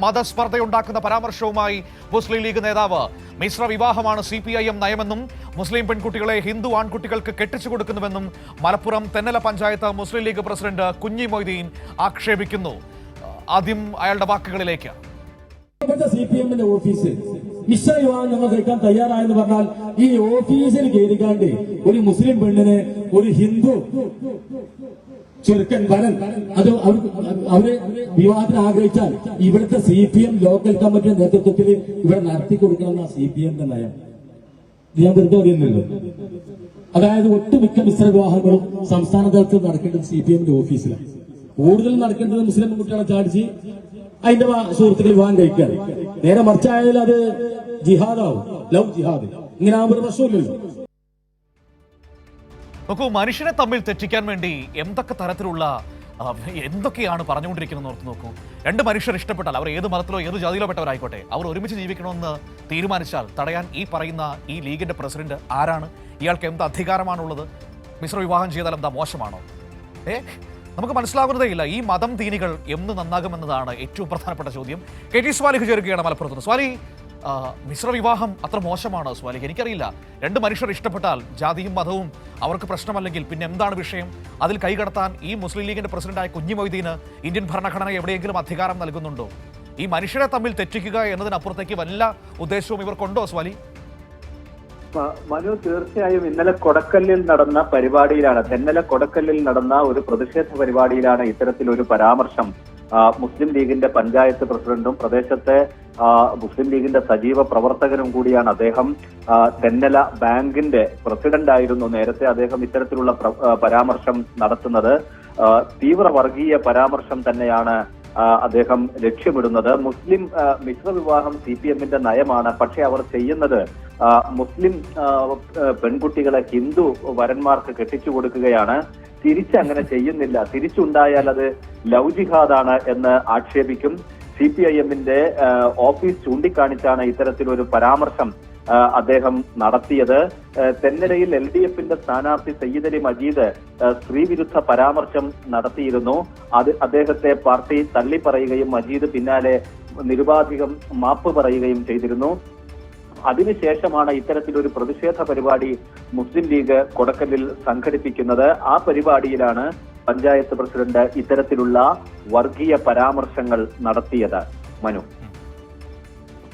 മതസ്പർദ്ധയുണ്ടാക്കുന്ന പരാമർശവുമായി മുസ്ലിം league നേതാവ് മിശ്ര വിവാഹമാണ് CPIM നയമെന്നും മുസ്ലിം പെൺകുട്ടികളെ ഹിന്ദു ആൺകുട്ടികൾക്ക് കെട്ടിച്ചു കൊടുക്കുന്നുവെന്നും മലപ്പുറം തെന്നല പഞ്ചായത്ത് മുസ്ലിം ലീഗ് പ്രസിഡന്റ് കുഞ്ഞി മൊയ്തീൻ ആക്ഷേപിക്കുന്നു. ആദ്യം അയാളുടെ വാക്കുകളിലേക്ക്. CPM-ന്റെ ഓഫീസ് മിശ്ര വിവാഹം ഞങ്ങൾ കഴിക്കാൻ തയ്യാറായെന്ന് പറഞ്ഞാൽ ഈ ഓഫീസിൽ കയറിക്കാണ്ട് ഒരു മുസ്ലിം പെണ്ണിനെ ഒരു ഹിന്ദു ചെറുക്കൻ വരൻ അത് അവര് വിവാഹത്തിന് ആഗ്രഹിച്ചാൽ ഇവിടുത്തെ CPM ലോക്കൽ കമ്മിറ്റിയുടെ നേതൃത്വത്തിൽ ഇവിടെ നടത്തി കൊടുക്കണമെന്ന CPM-ന്റെ നയം. ഞാൻ വെറുതെ പറയുന്നില്ല. അതായത് ഒട്ടുമിക്ക മിശ്ര വിവാഹങ്ങളും സംസ്ഥാന തലത്തിൽ നടക്കേണ്ടത് CPM-ന്റെ ഓഫീസിലാണ്. കൂടുതൽ നടക്കേണ്ടത് മുസ്ലിം പെൺകുട്ടികളെ ചാടിച്ച് അതിന്റെ സുഹൃത്തുക്കൾ വിവാഹം കഴിക്കാൻ. നേരെ മറിച്ചായാലും അത് ജിഹാദാവും, ലവ് ജിഹാദ്. ഇങ്ങനെ ആകുമ്പോൾ പ്രശ്നമില്ലല്ലോ. നോക്കൂ, മനുഷ്യനെ തമ്മിൽ തെറ്റിക്കാൻ വേണ്ടി എന്തൊക്കെയാണ് പറഞ്ഞുകൊണ്ടിരിക്കുന്നത് ഓർത്ത് നോക്കൂ. രണ്ട് മനുഷ്യർ ഇഷ്ടപ്പെട്ടാൽ അവർ ഏത് മതത്തിലോ ഏത് ജാതിയിലോ പെട്ടവരായിക്കോട്ടെ, അവർ ഒരുമിച്ച് ജീവിക്കണമെന്ന് തീരുമാനിച്ചാൽ തടയാൻ ഈ ലീഗിന്റെ പ്രസിഡന്റ് ആരാണ്? ഇയാൾക്ക് എന്ത് അധികാരമാണുള്ളത്? മിശ്ര വിവാഹം ചെയ്താൽ എന്താ മോശമാണോ? നമുക്ക് മനസ്സിലാകുന്നതേ ഇല്ല. ഈ മതം തീനികൾ എന്ന് നന്നാകുമെന്നതാണ് ഏറ്റവും പ്രധാനപ്പെട്ട ചോദ്യം. KT സ്വാലിഹ് ചേരുകയാണ് മലപ്പുറത്ത്. സ്വാലി, മിശ്ര വിവാഹം അത്ര മോശമാണ് സ്വാലിഹ്? എനിക്കറിയില്ല. രണ്ട് മനുഷ്യർ ഇഷ്ടപ്പെട്ടാൽ ജാതിയും മതവും അവർക്ക് പ്രശ്നമല്ലെങ്കിൽ പിന്നെ എന്താണ് വിഷയം? അതിൽ കൈകടത്താൻ ഈ മുസ്ലിം ലീഗിന്റെ പ്രസിഡന്റായ കുഞ്ഞി മൊയ്തീന് ഇന്ത്യൻ ഭരണഘടന എവിടെയെങ്കിലും അധികാരം നൽകുന്നുണ്ടോ? ഈ മനുഷ്യരെ തമ്മിൽ തെറ്റിക്കുക എന്നതിനപ്പുറത്തേക്ക് വല്ല ഉദ്ദേശവും ഇവർക്കുണ്ടോ സ്വാലി? മനു, തീർച്ചയായും ഇന്നലെ കൊടക്കല്ലിൽ നടന്ന പരിപാടിയിലാണ്, തെന്നല കൊടക്കല്ലിൽ നടന്ന ഒരു പ്രതിഷേധ പരിപാടിയിലാണ് ഇത്തരത്തിലൊരു പരാമർശം മുസ്ലിം ലീഗിന്റെ പഞ്ചായത്ത് പ്രസിഡന്റും പ്രദേശത്തെ മുസ്ലിം ലീഗിന്റെ സജീവ പ്രവർത്തകനും കൂടിയാണ് അദ്ദേഹം. തെന്നല ബാങ്കിന്റെ പ്രസിഡന്റ് ആയിരുന്നു നേരത്തെ. അദ്ദേഹം ഇത്തരത്തിലുള്ള പരാമർശം നടത്തുന്നത് തീവ്ര വർഗീയ പരാമർശം തന്നെയാണ് അദ്ദേഹം ലക്ഷ്യമിടുന്നത്. മുസ്ലിം മിശ്ര വിവാഹം CPM-ന്റെ നയമാണ്. പക്ഷെ അവർ ചെയ്യുന്നത് മുസ്ലിം പെൺകുട്ടികളെ ഹിന്ദു വരന്മാർക്ക് കെട്ടിച്ചു കൊടുക്കുകയാണ്. തിരിച്ചങ്ങനെ ചെയ്യുന്നില്ല. തിരിച്ചുണ്ടായാൽ അത് ലവ് ജിഹാദാണ് എന്ന് ആക്ഷേപിക്കും. CPIM-ന്റെ ഓഫീസ് ചൂണ്ടിക്കാണിച്ചാണ് ഇത്തരത്തിലൊരു പരാമർശം അദ്ദേഹം നടത്തിയത്. തെന്നലയിൽ LDF-ന്റെ സ്ഥാനാർത്ഥി സയ്യിദ് അലി മജീദ് സ്ത്രീവിരുദ്ധ പരാമർശം നടത്തിയിരുന്നു. അദ്ദേഹത്തെ പാർട്ടി തള്ളിപ്പറയുകയും മജീദ് പിന്നാലെ നിരുപാധികം മാപ്പ് പറയുകയും ചെയ്തിരുന്നു. അതിനുശേഷമാണ് ഇത്തരത്തിലൊരു പ്രതിഷേധ പരിപാടി മുസ്ലിം ലീഗ് കൊടക്കല്ലിൽ സംഘടിപ്പിക്കുന്നത്. ആ പരിപാടിയിലാണ് പഞ്ചായത്ത് പ്രസിഡന്റ് ഇത്തരത്തിലുള്ള വർഗീയ പരാമർശങ്ങൾ നടത്തിയത്. മനു.